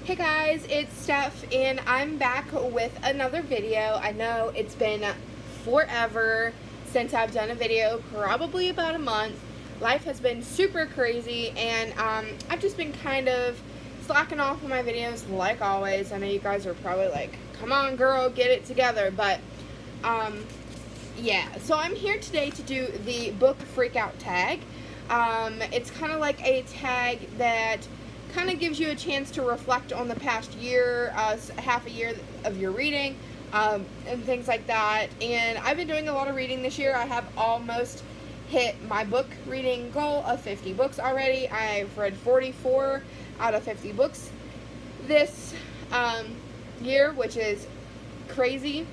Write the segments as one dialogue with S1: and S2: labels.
S1: Hey guys, it's Steph and I'm back with another video. I know it's been forever since I've done a video, probably about a month. Life has been super crazy and I've just been kind of slacking off on my videos like always. I know you guys are probably like, come on girl, get it together, but yeah. So I'm here today to do the book freakout tag. It's kind of like a tag that kind of gives you a chance to reflect on the past year, half a year of your reading, and things like that. And I've been doing a lot of reading this year. I have almost hit my book reading goal of 50 books already. I've read 44 out of 50 books this year, which is crazy.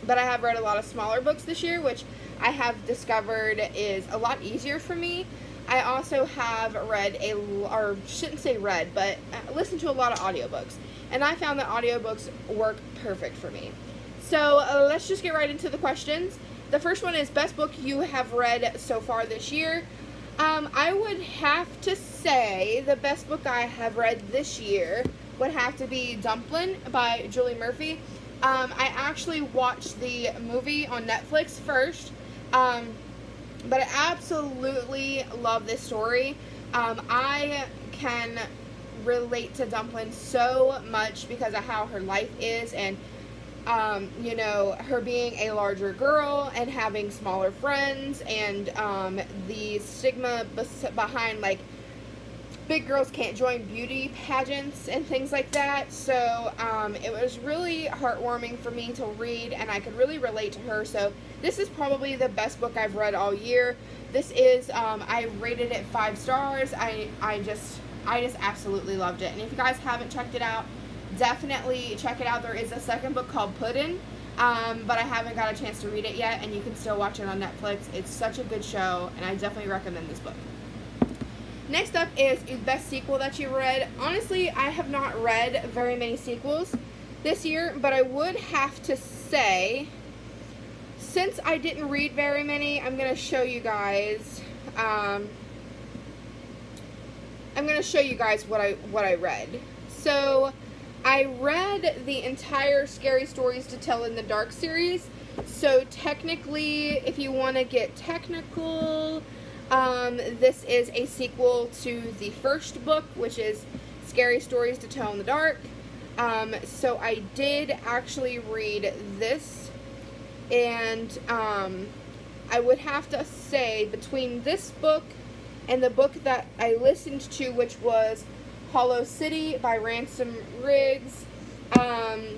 S1: But I have read a lot of smaller books this year, which I have discovered is a lot easier for me. I also have read or shouldn't say read, but listened to a lot of audiobooks. And I found that audiobooks work perfect for me. So let's just get right into the questions. The first one is best book you have read so far this year. I would have to say the best book I have read this year would have to be Dumplin' by Julie Murphy. I actually watched the movie on Netflix first. But I absolutely love this story. I can relate to Dumplin' so much because of how her life is and, you know, her being a larger girl and having smaller friends and the stigma behind, like, big girls can't join beauty pageants and things like that. So it was really heartwarming for me to read and I could really relate to her. So this is probably the best book I've read all year. This is, I rated it 5 stars. I just absolutely loved it. And if you guys haven't checked it out, definitely check it out. There is a second book called Puddin', but I haven't got a chance to read it yet, and you can still watch it on Netflix. It's such a good show, and I definitely recommend this book. Next up is best sequel that you read. Honestly, I have not read very many sequels this year, but I would have to say, since I didn't read very many, I'm going to show you guys. I'm going to show you guys what I read. So, I read the entire Scary Stories to Tell in the Dark series. So, technically, if you want to get technical, this is a sequel to the first book, which is Scary Stories to Tell in the Dark. So I did actually read this, and I would have to say between this book and the book that I listened to, which was Hollow City by Ransom Riggs,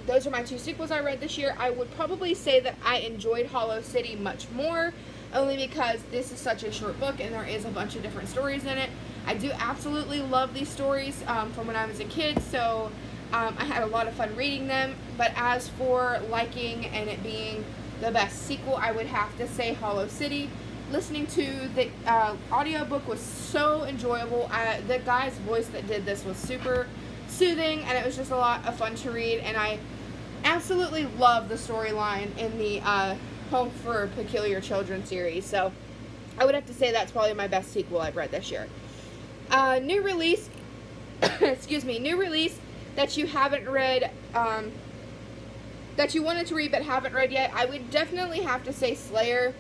S1: those are my 2 sequels I read this year. I would probably say that I enjoyed Hollow City much more, only because this is such a short book and there is a bunch of different stories in it. I do absolutely love these stories from when I was a kid, so I had a lot of fun reading them. But as for liking and it being the best sequel, I would have to say Hollow City. Listening to the audiobook was so enjoyable. The guy's voice that did this was super soothing, and it was just a lot of fun to read, and I absolutely love the storyline in the Home for Peculiar Children series. So I would have to say that's probably my best sequel I've read this year. New release, excuse me, new release that you haven't read, that you wanted to read but haven't read yet, I would definitely have to say Slayer.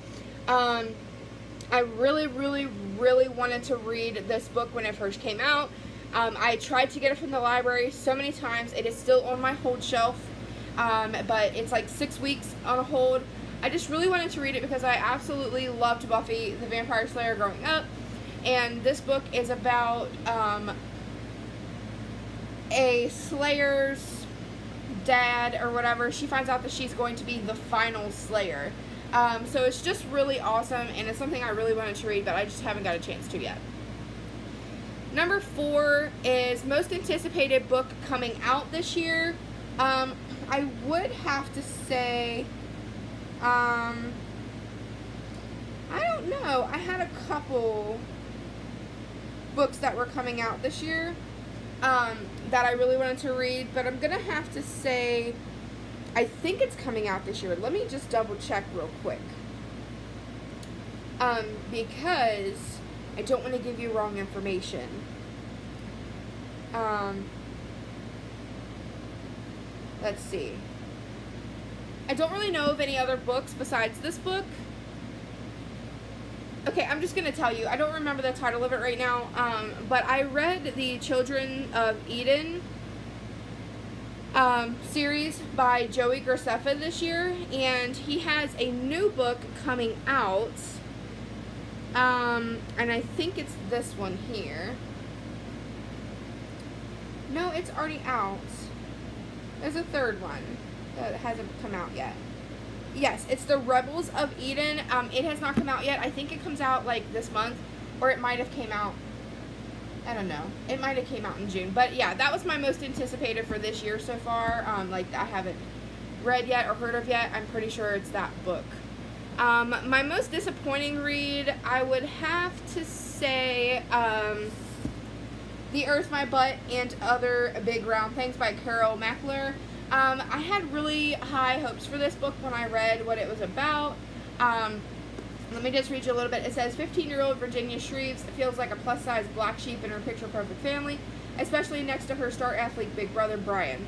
S1: I really wanted to read this book when it first came out. I tried to get it from the library so many times. It is still on my hold shelf, but it's like 6 weeks on a hold. I just really wanted to read it because I absolutely loved Buffy the Vampire Slayer growing up, and this book is about a Slayer's dad or whatever. She finds out that she's going to be the final Slayer. So it's just really awesome, and it's something I really wanted to read, but I just haven't got a chance to yet. Number 4 is most anticipated book coming out this year. I would have to say, I don't know. I had a couple books that were coming out this year that I really wanted to read, but I'm going to have to say I think it's coming out this year. Let me just double check real quick. Because I don't want to give you wrong information. let's see. I don't really know of any other books besides this book. Okay, I'm just going to tell you. I don't remember the title of it right now, but I read the Children of Eden series by Joey Graceffa this year, and he has a new book coming out, and I think it's this one here. No, it's already out. There's a third one that hasn't come out yet. Yes, it's the Rebels of Eden. It has not come out yet. I think it comes out like this month, or it might have came out, I don't know. It might have came out in June. But yeah, that was my most anticipated for this year so far. Like, I haven't read yet or heard of yet. I'm pretty sure it's that book. My most disappointing read, I would have to say, The Earth, My Butt, and Other Big Round Things by Carol Mackler. I had really high hopes for this book when I read what it was about. Let me just read you a little bit. It says, 15-year-old Virginia Shreves feels like a plus-size black sheep in her picture-perfect family, especially next to her star athlete big brother, Brian.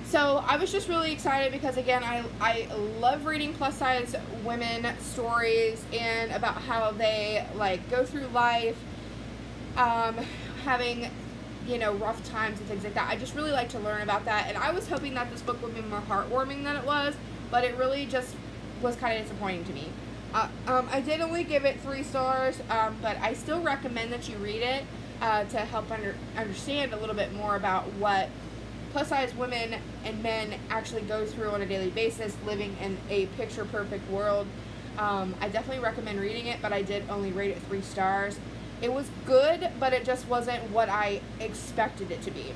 S1: So I was just really excited because, again, I love reading plus-size women stories and about how they, like, go through life, having, you know, rough times and things like that. I just really like to learn about that, and I was hoping that this book would be more heartwarming than it was, but it really just was kind of disappointing to me. I did only give it 3 stars, but I still recommend that you read it to help understand a little bit more about what plus-size women and men actually go through on a daily basis living in a picture-perfect world. I definitely recommend reading it, but I did only rate it 3 stars. It was good, but it just wasn't what I expected it to be.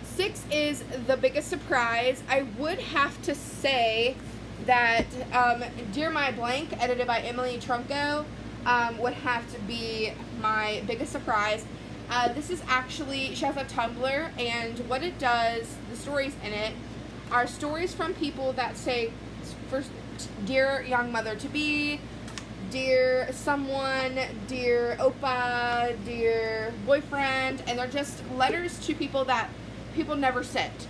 S1: 6 is The Biggest Surprise. I would have to say that Dear My Blank, edited by Emily Trunco, would have to be my biggest surprise. This is actually, she has a Tumblr, and what it does, the stories in it, are stories from people that say, first, Dear Young Mother-to-be, Dear Someone, Dear Oppa, Dear Boyfriend, and they're just letters to people that people never sent.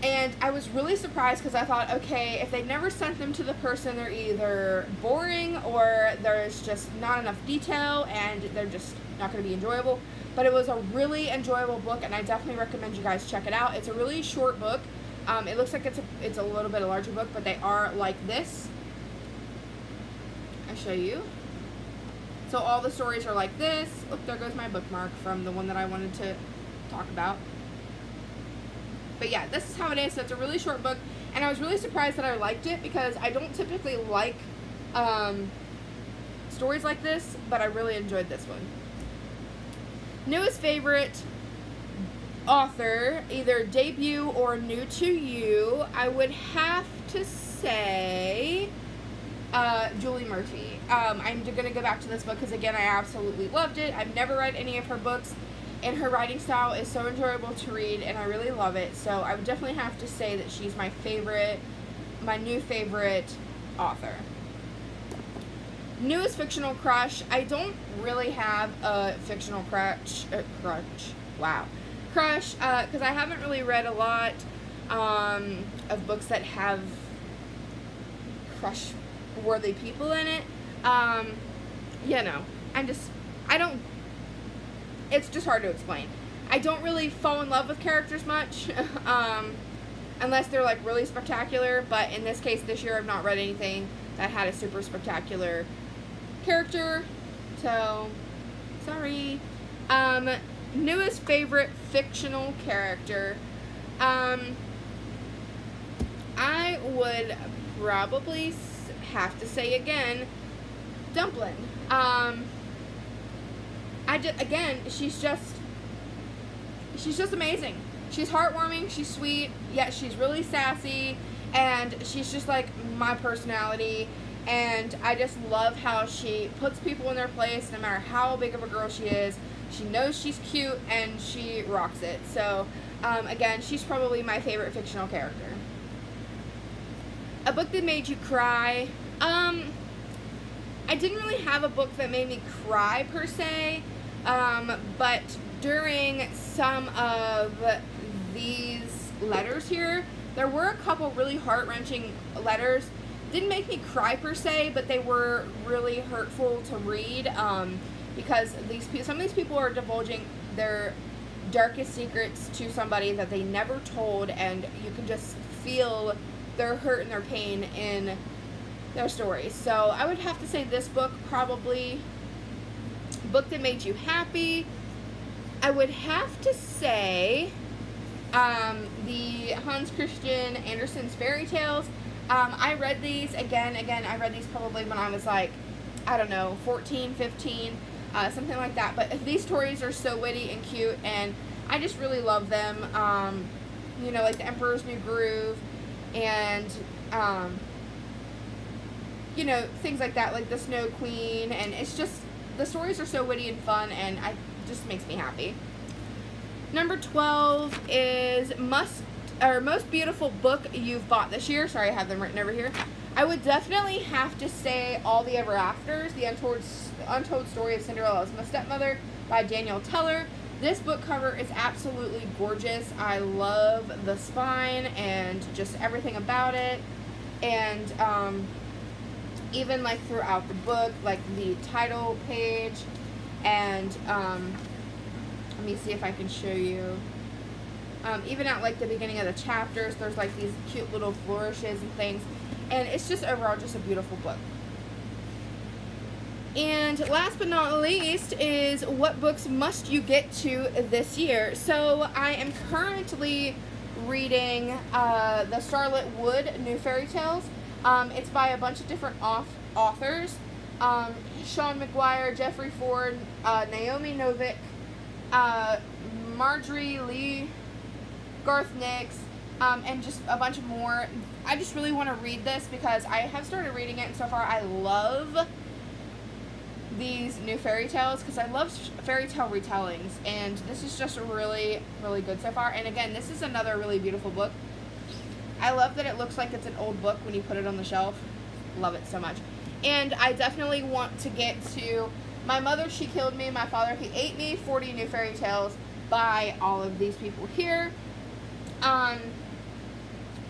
S1: And I was really surprised because I thought, okay, if they never sent them to the person, they're either boring or there's just not enough detail and they're just not going to be enjoyable. But it was a really enjoyable book, and I definitely recommend you guys check it out. It's a really short book. It looks like it's a little bit a larger book, but they are like this. I'll show you. So all the stories are like this. Oh, there goes my bookmark from the one that I wanted to talk about. But yeah, this is how it is. So it's a really short book, and I was really surprised that I liked it because I don't typically like stories like this, but I really enjoyed this one. Newest favorite author, either debut or new to you, I would have to say Julie Murphy. I'm going to go back to this book because, again, I absolutely loved it. I've never read any of her books, and her writing style is so enjoyable to read, and I really love it. So I would definitely have to say that she's my favorite, my new favorite author. Newest fictional crush. I don't really have a fictional crush, because I haven't really read a lot of books that have crush-worthy people in it. You know, it's just hard to explain. I don't really fall in love with characters much, unless they're like really spectacular, but in this case, this year I've not read anything that had a super spectacular character, so sorry. Newest favorite fictional character. I would probably have to say again, Dumplin. Again, she's just amazing. She's heartwarming, she's sweet, yet she's really sassy, and she's just like my personality, and I just love how she puts people in their place no matter how big of a girl she is. She knows she's cute, and she rocks it. So, again, she's probably my favorite fictional character. A book that made you cry. I didn't really have a book that made me cry, per se, but during some of these letters here. There were a couple really heart-wrenching letters. Didn't make me cry per se, but they were really hurtful to read, because some of these people are divulging their darkest secrets to somebody that they never told, and you can just feel their hurt and their pain in their stories. So I would have to say this book, probably book that made you happy. I would have to say the Hans Christian Andersen's fairy tales. I read these, again, I read these probably when I was like, I don't know, 14, 15, something like that. But these stories are so witty and cute, and I just really love them. You know, like The Emperor's New Groove, and, you know, things like that, like The Snow Queen, and it's just, the stories are so witty and fun, and it just makes me happy. Number 12 is Most Beautiful Book You've Bought This Year. Sorry, I have them written over here. I would definitely have to say All the Ever Afters, The Untold Story of Cinderella as My Stepmother by Danielle Teller. This book cover is absolutely gorgeous. I love the spine and just everything about it. And even like throughout the book, like the title page, and let me see if I can show you. Even at like the beginning of the chapters, there's like these cute little flourishes and things, and it's just overall just a beautiful book. And last but not least is what books must you get to this year. So I am currently reading the Starlit Wood New Fairy Tales. It's by a bunch of different authors. Sean McGuire, Jeffrey Ford, Naomi Novik, Marjorie Lee, Garth Nix, and just a bunch more. I just really want to read this because I have started reading it, and so far I love these new fairy tales because I love fairy tale retellings, and this is just really, really good so far. And again, this is another really beautiful book. I love that it looks like it's an old book when you put it on the shelf. Love it so much. And I definitely want to get to My Mother, She Killed Me, My Father, He Ate Me, 40 New Fairy Tales by all of these people here.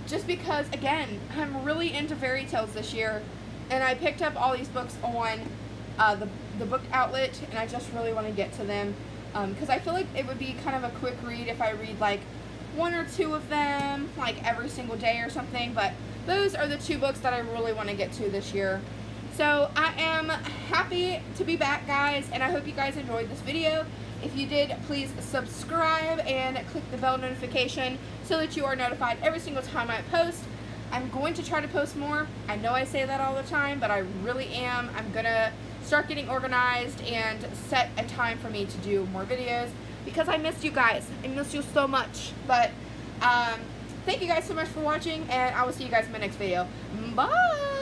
S1: Just because, again, I'm really into fairy tales this year, and I picked up all these books on the book outlet, and I just really want to get to them, because I feel like it would be kind of a quick read if I read like one or two of them like every single day or something. But those are the two books that I really want to get to this year. So I am happy to be back, guys, and I hope you guys enjoyed this video. If you did, please subscribe and click the bell notification so that you are notified every single time I post. I'm going to try to post more. I know I say that all the time, but I really am. I'm going to start getting organized and set a time for me to do more videos because I missed you guys. I missed you so much. But thank you guys so much for watching, and I will see you guys in my next video. Bye!